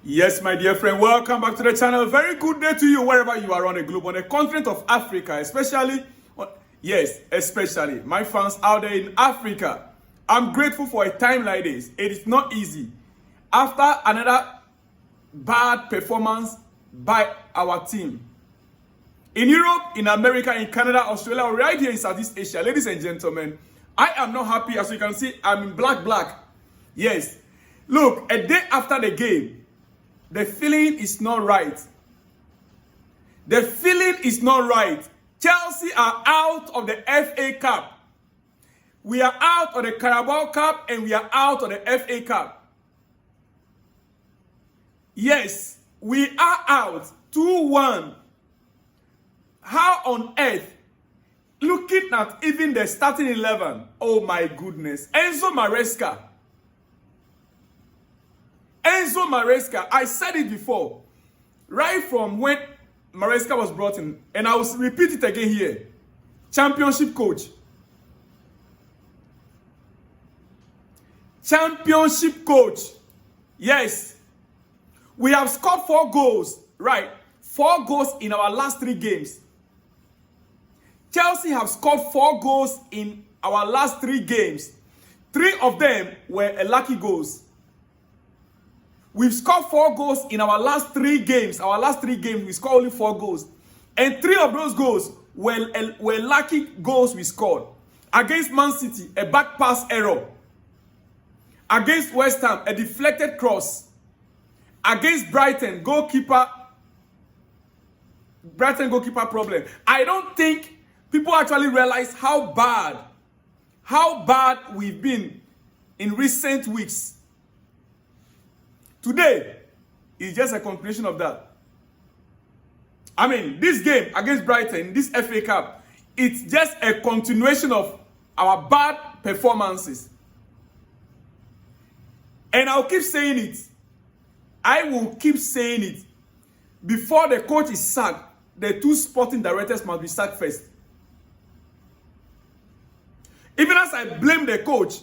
Yes, my dear friend, welcome back to the channel. Very good day to you wherever you are on the globe, on the continent of Africa, especially my fans out there in Africa. I'm grateful for a time like this. It is not easy. After another bad performance by our team in Europe, in America, in Canada, Australia, or right here in Southeast Asia, ladies and gentlemen, I am not happy. As you can see, I'm in black. Yes. Look, a day after the game, the feeling is not right. The feeling is not right. Chelsea are out of the FA Cup. We are out of the Carabao Cup and we are out of the FA Cup. Yes, we are out 2-1. How on earth? Looking at even the starting 11. Oh my goodness. Enzo Maresca, I said it before, right from when Maresca was brought in, and I will repeat it again here. Championship coach. Yes. We have scored 4 goals, right? 4 goals in our last 3 games. Chelsea have scored 4 goals in our last 3 games. 3 of them were lucky goals. We've scored 4 goals in our last 3 games. Our last 3 games, we scored only 4 goals. And 3 of those goals were lucky goals we scored. Against Man City, a back pass error. Against West Ham, a deflected cross. Against Brighton goalkeeper problem. I don't think people actually realize how bad we've been in recent weeks. Today is just a continuation of that. I mean, this game against Brighton, this FA Cup, it's just a continuation of our bad performances. And I'll keep saying it. I will keep saying it. Before the coach is sacked, the 2 sporting directors must be sacked first. Even as I blame the coach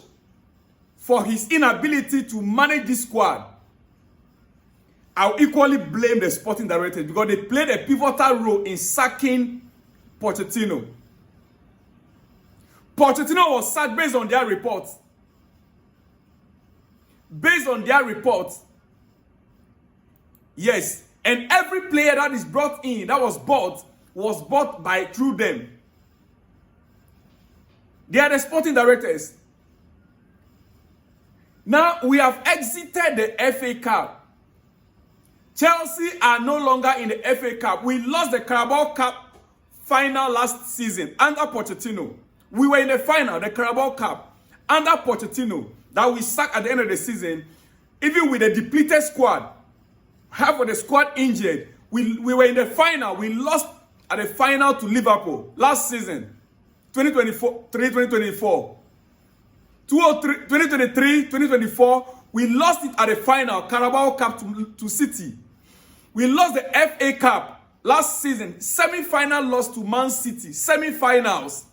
for his inability to manage this squad, I'll equally blame the sporting directors because they played a pivotal role in sacking Pochettino. Pochettino was sacked based on their reports. Yes. And every player that is brought in, that was bought through them. They are the sporting directors. Now we have exited the FA Cup. Chelsea are no longer in the FA Cup. We lost the Carabao Cup final last season under Pochettino. We were in the final, the Carabao Cup, under Pochettino, that we sacked at the end of the season. Even with a depleted squad, half of the squad injured, we were in the final. We lost at the final to Liverpool last season, 2024. 2023, 2024, we lost it at the final, Carabao Cup to City. We lost the FA Cup last season, semi-final loss to Man City, semi-finals.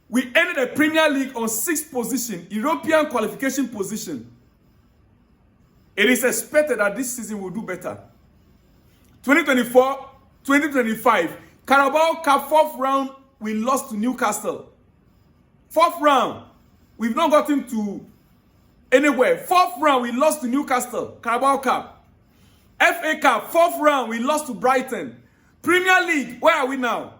We ended the Premier League on 6th position, European qualification position. It is expected that this season will do better. 2024, 2025, Carabao Cup 4th round, we lost to Newcastle. 4th round, we've not gotten to anywhere. 4th round, we lost to Newcastle, Carabao Cup. FA Cup, 4th round, we lost to Brighton. Premier League, where are we now?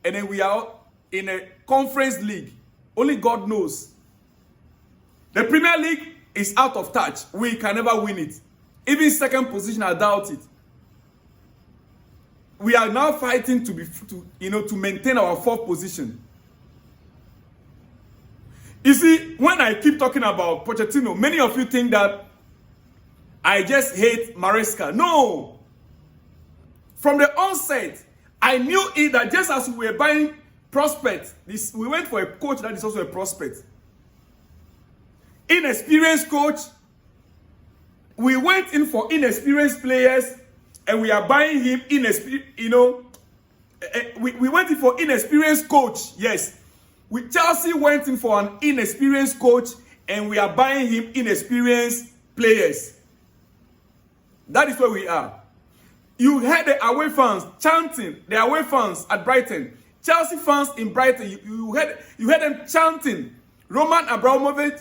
And then we are in a conference league. Only God knows. The Premier League is out of touch. We can never win it. Even 2nd position, I doubt it. We are now fighting to maintain our 4th position. You see, when I keep talking about Pochettino, many of you think that I just hate Maresca. No. From the onset, I knew it that just as we were buying prospects, we went for a coach that is also a prospect. Inexperienced coach. We went in for inexperienced players and we are buying him we went in for inexperienced coach. Yes. Chelsea went in for an inexperienced coach and we are buying him inexperienced players. That is where we are. You heard the away fans chanting, the away fans at Brighton. Chelsea fans in Brighton, you heard them chanting. Roman Abramovich,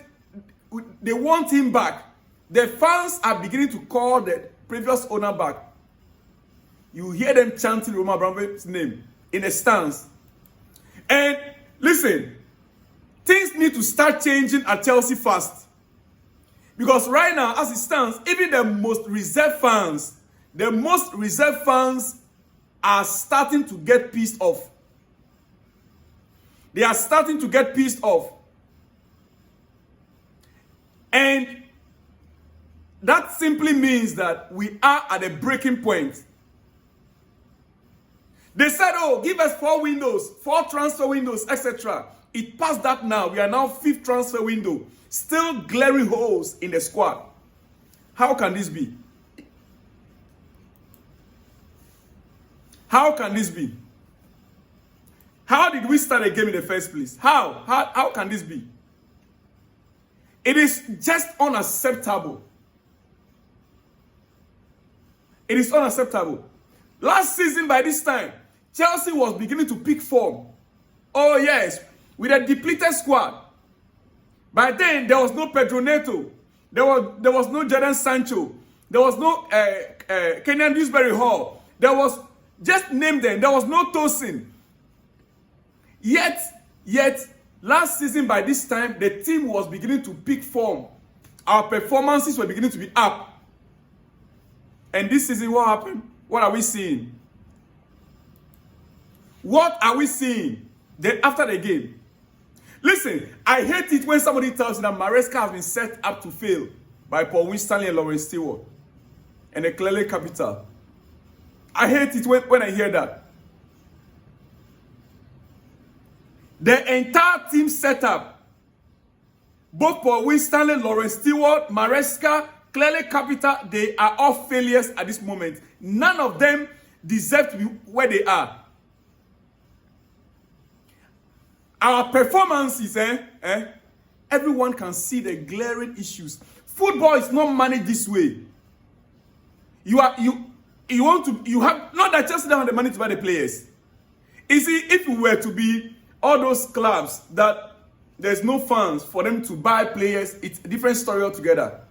they want him back. The fans are beginning to call the previous owner back. You hear them chanting Roman Abramovich's name in the stands. And listen, things need to start changing at Chelsea fast. Because right now, as it stands, even the most reserved fans are starting to get pissed off. They are starting to get pissed off. And that simply means that we are at a breaking point. They said, oh, give us 4 transfer windows, etc. It passed that now. We are now 5th transfer window. Still glaring holes in the squad. How can this be? How can this be? How did we start a game in the first place? How can this be? It is just unacceptable. It is unacceptable. Last season, by this time, Chelsea was beginning to pick form. Oh yes, with a depleted squad. By then, there was no Pedro Neto. There was no Jadon Sancho. There was no Kenyan Dewsbury Hall. There was, just name them, there was no Tosin. Yet, last season by this time, the team was beginning to pick form. Our performances were beginning to be up. And this season, what happened? What are we seeing? What are we seeing then after the game? Listen, I hate it when somebody tells you that Maresca has been set up to fail by Paul Winstanley and Lawrence Stewart and the Clearly Capital. I hate it when I hear that. The entire team setup, both Paul Winstanley, Lawrence Stewart, Maresca, Clearly Capital, they are all failures at this moment. None of them deserve to be where they are. Our performances, everyone can see the glaring issues. Football is not managed this way. You have not that Chelsea don't have the money to buy the players. You see, if it were to be all those clubs that there's no funds for them to buy players, it's a different story altogether.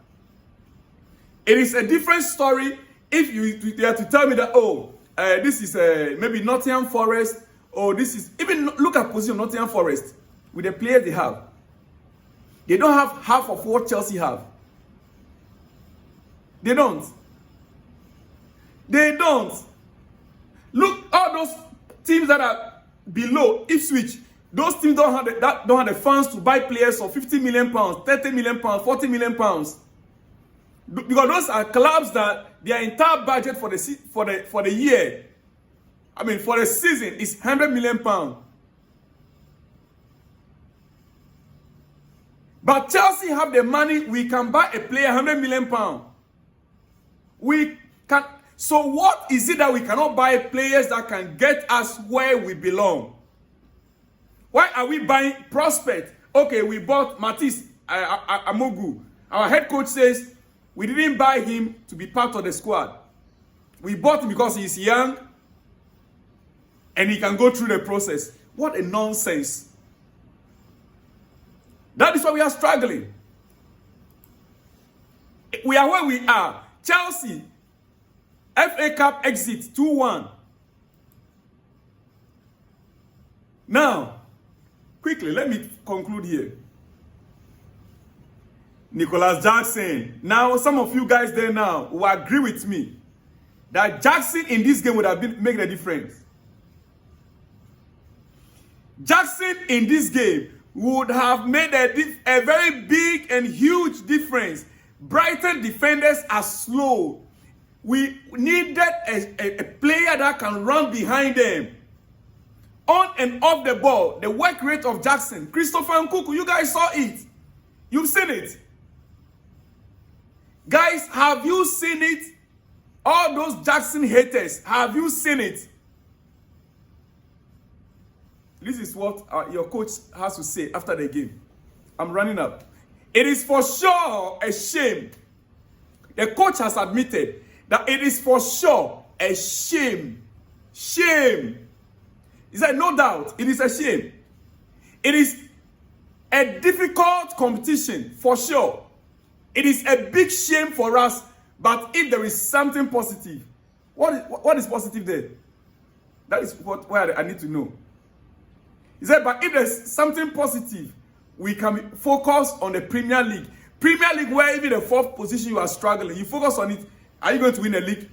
It is a different story if you are to tell me that, this is maybe Nottingham Forest, or this is, even look at position of Nottingham Forest with the players they have. They don't have half of what Chelsea have. They don't. They don't. Look, all those teams that are below Ipswich, those teams don't have the funds to buy players for 50 million pounds, 30 million pounds, 40 million pounds. Because those are clubs that their entire budget for the year, for the season is 100 million pounds. But Chelsea have the money, we can buy a player 100 million pounds. We can. So what is it that we cannot buy players that can get us where we belong? Why are we buying prospect? Okay, we bought Matisse Amogu. Our head coach says we didn't buy him to be part of the squad. We bought him because he's young and he can go through the process. What a nonsense. That is why we are struggling. We are where we are. Chelsea, FA Cup exit 2-1. Now, quickly, let me conclude here. Nicholas Jackson. Now, some of you guys there now will agree with me that Jackson in this game would have made a difference. Jackson in this game would have made a very big and huge difference. Brighton defenders are slow. We needed a player that can run behind them. On and off the ball, the work rate of Jackson. Christopher Nkunku, you guys saw it. You've seen it. Guys, have you seen it? All those Jackson haters, have you seen it? This is what your coach has to say after the game. I'm running up. It is for sure a shame The coach has admitted that it is for sure a shame. Shame. He said, no doubt, it is a shame. It is a difficult competition, for sure. It is a big shame for us, but if there is something positive, what is positive there? That is what I need to know. He said, but if there's something positive, we can focus on the Premier League. Premier League, where even the fourth position you are struggling, you focus on it. Are you going to win a league?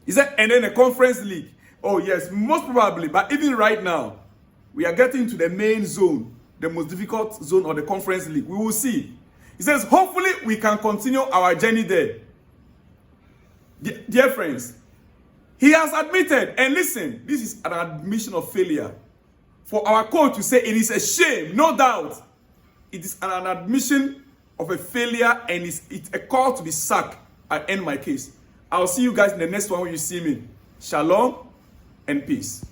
He said, and then the Conference League. Oh yes, most probably, but even right now, we are getting to the main zone, the most difficult zone of the Conference League. We will see. He says, hopefully we can continue our journey there. Dear friends, he has admitted, and listen, this is an admission of failure. For our coach to say it is a shame, no doubt, it is an admission of a failure, and it's a call to be sacked. I end my case. I'll see you guys in the next one when you see me. Shalom and peace.